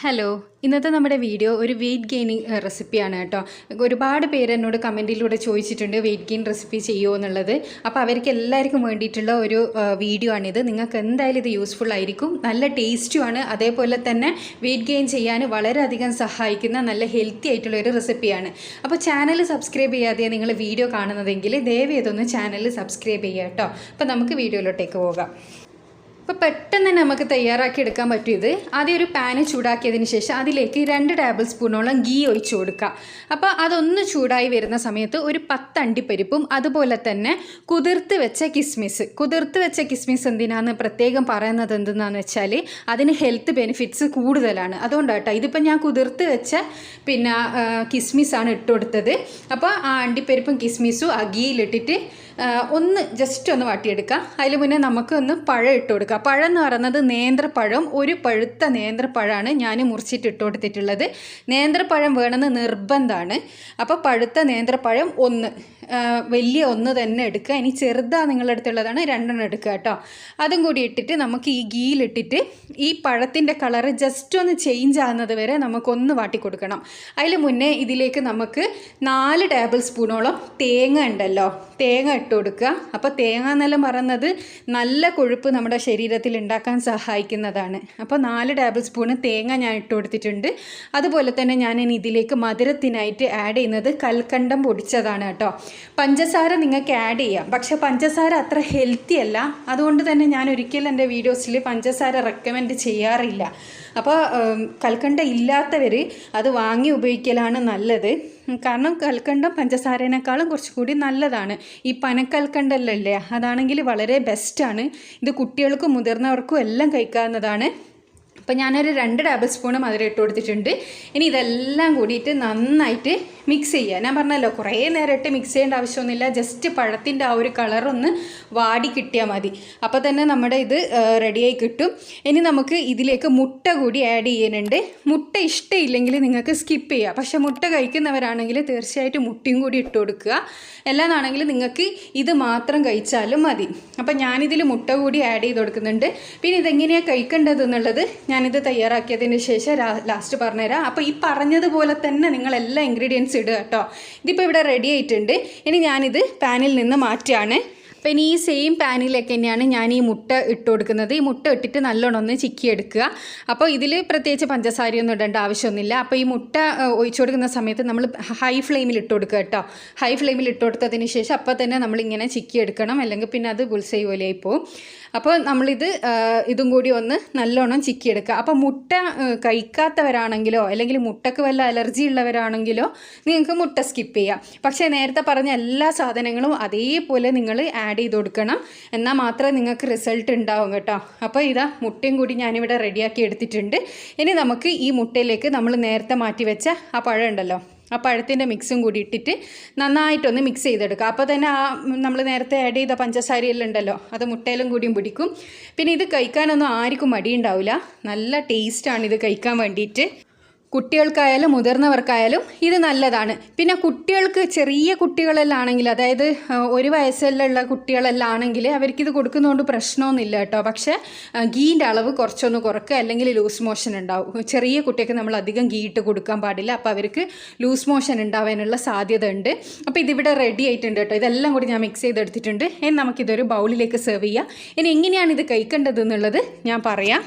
Hello, ഇന്നത്തെ നമ്മുടെ video ഒരു വെയിറ്റ് ഗെയിനിങ് റെസിപ്പിയാണ് കേട്ടോ. ഒരുപാട് പേര് എന്നോട് കമൻറ്റിലൂടെ ചോദിച്ചിട്ടുണ്ട് വെയിറ്റ് ഗെയിൻ റെസിപ്പി ചെയ്യുമോ എന്നുള്ളത്. അപ്പോൾ അവർക്ക് എല്ലാവർക്കും വേണ്ടിയിട്ടുള്ള ഒരു വീഡിയോ ആണിത്. നിങ്ങൾക്ക് എന്തായാലും ഇത് യൂസ്ഫുൾ ആയിരിക്കും. നല്ല ടേസ്റ്റുമാണ്, അതേപോലെ തന്നെ വെയിറ്റ് ഗെയിൻ ചെയ്യാൻ വളരെയധികം സഹായിക്കുന്ന നല്ല ഹെൽത്തി ആയിട്ടുള്ള ഒരു റെസിപ്പിയാണ്. അപ്പോൾ ചാനൽ സബ്സ്ക്രൈബ് ചെയ്യാതെ നിങ്ങൾ വീഡിയോ കാണുന്നതെങ്കിൽ ദയവ് ചെയ്തൊന്ന് ചാനൽ സബ്സ്ക്രൈബ് ചെയ്യുക കേട്ടോ. അപ്പോൾ നമുക്ക് വീഡിയോയിലോട്ടേക്ക് പോകാം. അപ്പോൾ പെട്ടെന്ന് തന്നെ നമുക്ക് തയ്യാറാക്കി എടുക്കാൻ പറ്റും ഇത്. ആദ്യം ഒരു പാന് ചൂടാക്കിയതിന് ശേഷം അതിലേക്ക് 2 ടേബിൾ സ്പൂണോളം ഗീ ഒഴിച്ച് കൊടുക്കുക. അപ്പോൾ അതൊന്ന് ചൂടായി വരുന്ന സമയത്ത് ഒരു 10 അണ്ടിപ്പരിപ്പും അതുപോലെ തന്നെ കുതിർത്ത് വെച്ച കിസ്മിസ് എന്തിനാന്ന് പ്രത്യേകം പറയുന്നത് എന്തെന്നാന്ന് വെച്ചാൽ അതിന് ഹെൽത്ത് ബെനിഫിറ്റ്സ് കൂടുതലാണ്. അതുകൊണ്ടാണ് കേട്ടോ. ഇതിപ്പോൾ ഞാൻ കുതിർത്ത് വെച്ച കിസ്മിസാണ് ഇട്ട് കൊടുത്തത്. അപ്പോൾ ആ അണ്ടിപ്പരിപ്പും കിസ്മിസും ആ ഗീയിലിട്ടിട്ട് ജസ്റ്റ് ഒന്ന് വാട്ടിയെടുക്കുക. അതിൽ മുന്നേ നമുക്കൊന്ന് പഴം ഇട്ട് കൊടുക്കുക. പഴം എന്ന് പറയുന്നത് നേന്ത്രപ്പഴം, ഒരു പഴുത്ത നേന്ത്രപ്പഴമാണ് ഞാൻ മുറിച്ചിട്ട് ഇട്ട് കൊടുത്തിട്ടുള്ളത്. നേന്ത്രപ്പഴം വേണമെന്ന് നിർബന്ധമാണ്. അപ്പോൾ പഴുത്ത നേന്ത്രപ്പഴം വലിയ ഒന്ന് തന്നെ എടുക്കുക. ഇനി ചെറുതാണ് നിങ്ങളുടെ അടുത്തുള്ളതാണ് 2 എടുക്കുക കേട്ടോ. അതും കൂടി ഇട്ടിട്ട് നമുക്ക് ഈ ഗീയിലിട്ടിട്ട് ഈ പഴത്തിൻ്റെ കളറ് ജസ്റ്റ് ഒന്ന് ചേഞ്ച് ആകുന്നത് വരെ നമുക്കൊന്ന് വാട്ടി കൊടുക്കണം. അതിൽ മുന്നേ ഇതിലേക്ക് നമുക്ക് 4 ടേബിൾ സ്പൂണോളം തേങ്ങ ഉണ്ടല്ലോ, തേങ്ങ ഇട്ട് കൊടുക്കുക. അപ്പോൾ തേങ്ങ എന്നെല്ലാം പറയുന്നത് നല്ല കൊഴുപ്പ് നമ്മുടെ ശരീരത്തിൽ ഉണ്ടാക്കാൻ സഹായിക്കുന്നതാണ്. അപ്പോൾ 4 ടേബിൾ സ്പൂണ് തേങ്ങ ഞാൻ ഇട്ട് കൊടുത്തിട്ടുണ്ട്. അതുപോലെ തന്നെ ഞാൻ ഇനി ഇതിലേക്ക് മധുരത്തിനായിട്ട് ആഡ് ചെയ്യുന്നത് കൽക്കണ്ടം പൊടിച്ചതാണ് കേട്ടോ. പഞ്ചസാര നിങ്ങൾക്ക് ആഡ് ചെയ്യാം, പക്ഷേ പഞ്ചസാര അത്ര ഹെൽത്തി അല്ല. അതുകൊണ്ട് തന്നെ ഞാൻ ഒരിക്കലും എൻ്റെ വീഡിയോസിൽ പഞ്ചസാര റെക്കമെൻഡ് ചെയ്യാറില്ല. അപ്പോൾ കൽക്കണ്ട ഇല്ലാത്തവർ അത് വാങ്ങി ഉപയോഗിക്കലാണ് നല്ലത്. കാരണം കൽക്കണ്ടം പഞ്ചസാരേനേക്കാളും കുറച്ചുകൂടി നല്ലതാണ്. ഈ പനക്കൽക്കണ്ടല്ലേ, അതാണെങ്കിൽ വളരെ ബെസ്റ്റാണ്. ഇത് കുട്ടികൾക്കും മുതിർന്നവർക്കും എല്ലാം കഴിക്കാവുന്നതാണ്. അപ്പോൾ ഞാനൊരു 2 ടേബിൾ സ്പൂണ് മധുരം ഇട്ട് കൊടുത്തിട്ടുണ്ട്. ഇനി ഇതെല്ലാം കൂടിയിട്ട് നന്നായിട്ട് മിക്സ് ചെയ്യുക. ഞാൻ പറഞ്ഞല്ലോ, കുറേ നേരമായിട്ട് മിക്സ് ചെയ്യേണ്ട ആവശ്യമൊന്നുമില്ല. ജസ്റ്റ് പഴത്തിൻ്റെ ആ ഒരു കളറൊന്ന് വാടി കിട്ടിയാൽ മതി. അപ്പോൾ തന്നെ നമ്മുടെ ഇത് റെഡിയായി കിട്ടും. ഇനി നമുക്ക് ഇതിലേക്ക് മുട്ട കൂടി ആഡ് ചെയ്യുന്നുണ്ട്. മുട്ട ഇഷ്ടമില്ലെങ്കിൽ നിങ്ങൾക്ക് സ്കിപ്പ് ചെയ്യുക. പക്ഷേ മുട്ട കഴിക്കുന്നവരാണെങ്കിൽ തീർച്ചയായിട്ടും മുട്ടയും കൂടി ഇട്ട് കൊടുക്കുക. എല്ലാതാണെങ്കിൽ നിങ്ങൾക്ക് ഇത് മാത്രം കഴിച്ചാലും മതി. അപ്പോൾ ഞാനിതിൽ മുട്ട കൂടി ആഡ് ചെയ്ത് കൊടുക്കുന്നുണ്ട്. പിന്നെ ഇതെങ്ങനെയാണ് കഴിക്കേണ്ടത് എന്നുള്ളത് ഞാനിത് തയ്യാറാക്കിയതിന് ശേഷം ലാസ്റ്റ് പറഞ്ഞുതരാം. അപ്പോൾ ഈ പറഞ്ഞതുപോലെ തന്നെ നിങ്ങളെല്ലാ ഇൻഗ്രീഡിയൻസ് ഇടുക കേട്ടോ. ഇതിപ്പോൾ ഇവിടെ റെഡി ആയിട്ടുണ്ട്. ഇനി ഞാനിത് പാനിൽ നിന്ന് മാറ്റുകയാണ്. അപ്പോൾ ഇനി ഈ സെയിം പാനിലേക്ക് തന്നെയാണ് ഞാൻ ഈ മുട്ട ഇട്ട് കൊടുക്കുന്നത്. ഈ മുട്ട ഇട്ടിട്ട് നല്ലോണം ഒന്ന് ചിക്കിയെടുക്കുക. അപ്പോൾ ഇതിൽ പ്രത്യേകിച്ച് പഞ്ചസാരയൊന്നും ഇടേണ്ട ആവശ്യമൊന്നുമില്ല. അപ്പോൾ ഈ മുട്ട ഒഴിച്ചു കൊടുക്കുന്ന സമയത്ത് നമ്മൾ ഹൈ ഫ്ലെയിമിൽ ഇട്ട് കൊടുക്കുക കേട്ടോ. ഹൈ ഫ്ലെയിമിൽ ഇട്ട് കൊടുത്തതിന് ശേഷം അപ്പോൾ തന്നെ നമ്മളിങ്ങനെ ചിക്കിയെടുക്കണം, അല്ലെങ്കിൽ പിന്നെ അത് ബുൾസൈ പോലെയായി പോകും. അപ്പോൾ ഇതും കൂടി ഒന്ന് നല്ലോണം ചിക്കിയെടുക്കുക. അപ്പോൾ മുട്ട കഴിക്കാത്തവരാണെങ്കിലോ അല്ലെങ്കിൽ മുട്ടക്ക് വല്ല അലർജി ഉള്ളവരാണെങ്കിലോ നിങ്ങൾക്ക് മുട്ട സ്കിപ്പ് ചെയ്യാം. പക്ഷേ നേരത്തെ പറഞ്ഞ എല്ലാ സാധനങ്ങളും അതേപോലെ നിങ്ങൾ ആഡ് ചെയ്ത് കൊടുക്കണം. എന്നാൽ മാത്രമേ നിങ്ങൾക്ക് റിസൾട്ട് ഉണ്ടാവും കേട്ടോ. അപ്പോൾ ഇതാ മുട്ടയും കൂടി ഞാനിവിടെ റെഡിയാക്കി എടുത്തിട്ടുണ്ട്. ഇനി നമുക്ക് ഈ മുട്ടയിലേക്ക് നമ്മൾ നേരത്തെ മാറ്റി വെച്ച ആ പഴം ഉണ്ടല്ലോ, ആ പഴത്തിൻ്റെ മിക്സും കൂടി ഇട്ടിട്ട് നന്നായിട്ടൊന്ന് മിക്സ് ചെയ്തെടുക്കുക. അപ്പോൾ തന്നെ നമ്മൾ നേരത്തെ ആഡ് ചെയ്ത പഞ്ചസാരയെല്ലാം ഉണ്ടല്ലോ, അത് മുട്ടയിലും കൂടിയും പിടിക്കും. പിന്നെ ഇത് കഴിക്കാനൊന്നും ആർക്കും മടിയുണ്ടാവില്ല. നല്ല ടേസ്റ്റാണ് ഇത് കഴിക്കാൻ വേണ്ടിയിട്ട്. കുട്ടികൾക്കായാലും മുതിർന്നവർക്കായാലും ഇത് നല്ലതാണ്. പിന്നെ കുട്ടികൾക്ക്, ചെറിയ കുട്ടികളെല്ലാം ആണെങ്കിൽ, അതായത് 1 വയസ്സിലുള്ള കുട്ടികളെല്ലാം ആണെങ്കിൽ അവർക്കിത് കൊടുക്കുന്നതുകൊണ്ട് പ്രശ്നമൊന്നുമില്ല കേട്ടോ. പക്ഷേ ഗീൻ്റെ അളവ് കുറച്ചൊന്ന് കുറക്കുക, അല്ലെങ്കിൽ ലൂസ് മോഷൻ ഉണ്ടാവും. ചെറിയ കുട്ടികൾക്ക് നമ്മൾ അധികം ഗീ ഇട്ട് കൊടുക്കാൻ പാടില്ല. അപ്പോൾ അവർക്ക് ലൂസ് മോഷൻ ഉണ്ടാവാനുള്ള സാധ്യത ഉണ്ട്. അപ്പോൾ ഇതിവിടെ റെഡി ആയിട്ടുണ്ട് കേട്ടോ. ഇതെല്ലാം കൂടി ഞാൻ മിക്സ് ചെയ്തെടുത്തിട്ടുണ്ട്. ഇനി നമുക്കിതൊരു ബൗളിലേക്ക് സെർവ് ചെയ്യാം. ഇനി എങ്ങനെയാണ് ഇത് കഴിക്കേണ്ടത് എന്നുള്ളത് ഞാൻ പറയാം.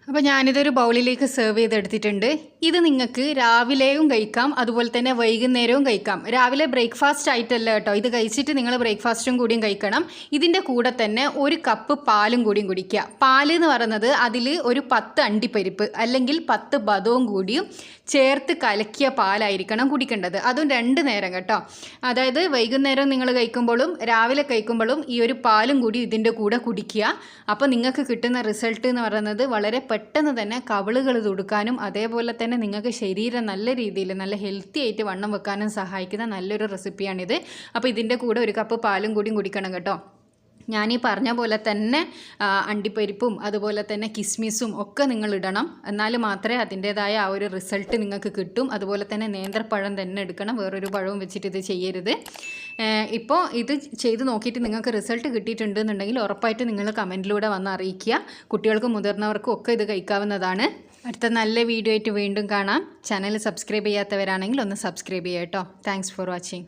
അപ്പോൾ ഞാനിതൊരു ബൗളിലേക്ക് സെർവ് ചെയ്തെടുത്തിട്ടുണ്ട്. ഇത് നിങ്ങൾക്ക് രാവിലെയും കഴിക്കാം, അതുപോലെ തന്നെ വൈകുന്നേരവും കഴിക്കാം. രാവിലെ ബ്രേക്ക്ഫാസ്റ്റ് ആയിട്ടല്ല കേട്ടോ, ഇത് കഴിച്ചിട്ട് നിങ്ങൾ ബ്രേക്ക്ഫാസ്റ്റും കൂടിയും കഴിക്കണം. ഇതിൻ്റെ കൂടെ തന്നെ 1 കപ്പ് പാലും കൂടിയും കുടിക്കുക. പാൽ എന്ന് പറയുന്നത് അതിൽ ഒരു 10 അണ്ടിപ്പരിപ്പ് അല്ലെങ്കിൽ 10 ബദവും കൂടിയും ചേർത്ത് കലക്കിയ പാലായിരിക്കണം കുടിക്കേണ്ടത്. അതും 2 നേരം കേട്ടോ. അതായത് വൈകുന്നേരം നിങ്ങൾ കഴിക്കുമ്പോഴും രാവിലെ കഴിക്കുമ്പോഴും ഈ ഒരു പാലും കൂടി ഇതിൻ്റെ കൂടെ കുടിക്കുക. അപ്പോൾ നിങ്ങൾക്ക് കിട്ടുന്ന റിസൾട്ട് എന്ന് പറയുന്നത് വളരെ പെട്ടെന്ന് തന്നെ കവിളുകൾ തുടുക്കാനും അതേപോലെ തന്നെ നിങ്ങൾക്ക് ശരീരം നല്ല രീതിയിൽ നല്ല ഹെൽത്തി ആയിട്ട് വണ്ണം വെക്കാനും സഹായിക്കുന്ന നല്ലൊരു റെസിപ്പിയാണിത്. അപ്പോൾ ഇതിൻ്റെ കൂടെ 1 കപ്പ് പാലും കൂടിയും കുടിക്കണം കേട്ടോ. ഞാനീ പറഞ്ഞ പോലെ തന്നെ അണ്ടിപ്പരിപ്പും അതുപോലെ തന്നെ കിസ്മിസും ഒക്കെ നിങ്ങൾ ഇടണം. എന്നാൽ മാത്രമേ അതിൻ്റേതായ ആ ഒരു റിസൾട്ട് നിങ്ങൾക്ക് കിട്ടും. അതുപോലെ തന്നെ നേന്ത്രപ്പഴം തന്നെ എടുക്കണം, വേറൊരു പഴവും വെച്ചിട്ട് ഇത് ചെയ്യരുത്. ഇപ്പോൾ ഇത് ചെയ്ത് നോക്കിയിട്ട് നിങ്ങൾക്ക് റിസൾട്ട് കിട്ടിയിട്ടുണ്ടെന്നുണ്ടെങ്കിൽ ഉറപ്പായിട്ട് നിങ്ങൾ കമൻറ്റിലൂടെ വന്ന് അറിയിക്കുക. കുട്ടികൾക്കും മുതിർന്നവർക്കും ഒക്കെ ഇത് കഴിക്കാവുന്നതാണ്. അടുത്ത നല്ല വീഡിയോ ആയിട്ട് വീണ്ടും കാണാം. ചാനൽ സബ്സ്ക്രൈബ് ചെയ്യാത്തവരാണെങ്കിൽ ഒന്ന് സബ്സ്ക്രൈബ് ചെയ്യാം കേട്ടോ. Thanks for watching.